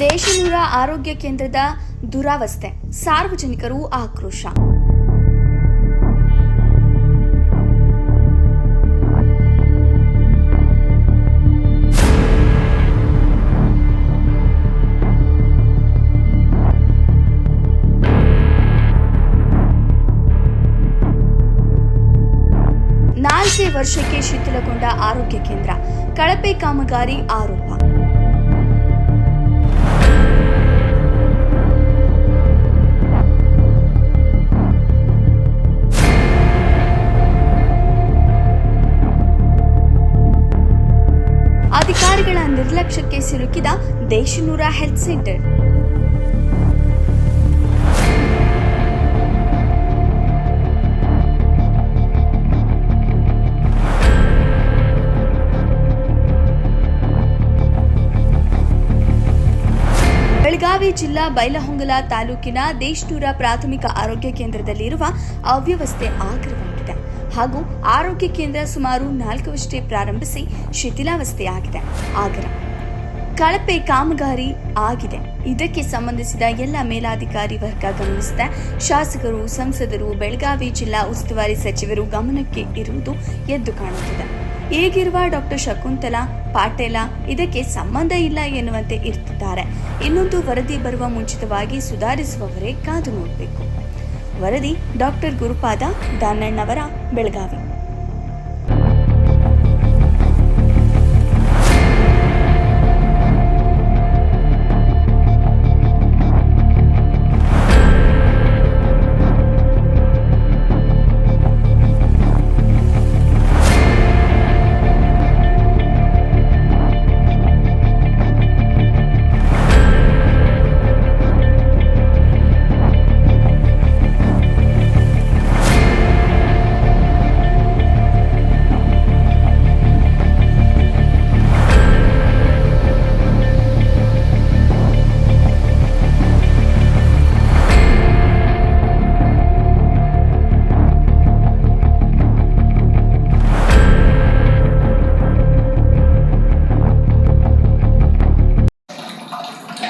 ದೇಶನೂರ ಆರೋಗ್ಯ ಕೇಂದ್ರದ ದುರಾವಸ್ಥೆ, ಸಾರ್ವಜನಿಕರು ಆಕ್ರೋಶ. ನಾಲ್ಕೇ ವರ್ಷಕ್ಕೆ ಶಿಥಿಲಗೊಂಡ ಆರೋಗ್ಯ ಕೇಂದ್ರ, ಕಳಪೆ ಕಾಮಗಾರಿ ಆರೋಪ. ಅಧಿಕಾರಿಗಳ ನಿರ್ಲಕ್ಷ್ಯಕ್ಕೆ ಸಿಲುಕಿದ ದೇಶನೂರ ಹೆಲ್ತ್ ಸೆಂಟರ್. ಬೆಳಗಾವಿ ಜಿಲ್ಲಾ ಬೈಲಹೊಂಗಲ ತಾಲೂಕಿನ ದೇಶನೂರ ಪ್ರಾಥಮಿಕ ಆರೋಗ್ಯ ಕೇಂದ್ರದಲ್ಲಿರುವ ಅವ್ಯವಸ್ಥೆ ಆಗ್ರವಾಗಿದೆ ಹಾಗೂ ಆರೋಗ್ಯ ಕೇಂದ್ರ ಸುಮಾರು 4 ವರ್ಷ ಪ್ರಾರಂಭಿಸಿ ಶಿಥಿಲಾವಸ್ಥೆಯಾಗಿದೆ. ಕಳಪೆ ಕಾಮಗಾರಿ ಆಗಿದೆ. ಇದಕ್ಕೆ ಸಂಬಂಧಿಸಿದ ಎಲ್ಲ ಮೇಲಾಧಿಕಾರಿ ವರ್ಗ ಗಮನಿಸಿದೆ. ಶಾಸಕರು, ಸಂಸದರು, ಬೆಳಗಾವಿ ಜಿಲ್ಲಾ ಉಸ್ತುವಾರಿ ಸಚಿವರು ಗಮನಕ್ಕೆ ಇರುವುದು ಎದ್ದು ಕಾಣುತ್ತಿದೆ. ಈಗಿರುವ ಡಾಕ್ಟರ್ ಶಕುಂತಲಾ ಪಾಟೇಲ ಇದಕ್ಕೆ ಸಂಬಂಧ ಇಲ್ಲ ಎನ್ನುವಂತೆ ಇರ್ತಿದ್ದಾರೆ. ಇನ್ನೊಂದು ವರದಿ ಬರುವ ಮುಂಚಿತವಾಗಿ ಸುಧಾರಿಸುವವರೇ ಕಾದು ನೋಡಬೇಕು. ವರದಿ ಡಾಕ್ಟರ್ ಗುರುಪಾದ ದಾನಣ್ಣವರ, ಬೆಳಗಾವಿ.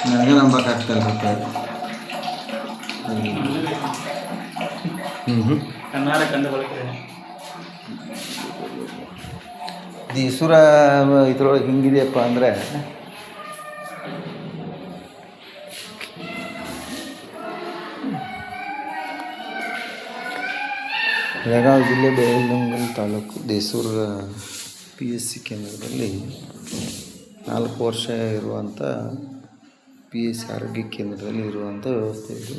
ನನಗೆ ನಂಬಕ್ಕಾಗ್ತಲ್ಲ ಈಶ್ವರ ಇದ್ರೊಳಗೆ ಹಿಂಗಿದೆಯಪ್ಪ ಅಂದರೆ ಬೆಳಗಾವಿ ಜಿಲ್ಲೆ ಬೈಲಹೊಂಗಲ ತಾಲೂಕು ದೇಸೂರ PSC ಕೇಂದ್ರದಲ್ಲಿ 4 ವರ್ಷ ಇರುವಂಥ PSC ಆರೋಗ್ಯ ಕೇಂದ್ರದಲ್ಲಿ ಇರುವಂಥ ವ್ಯವಸ್ಥೆ ಇದು.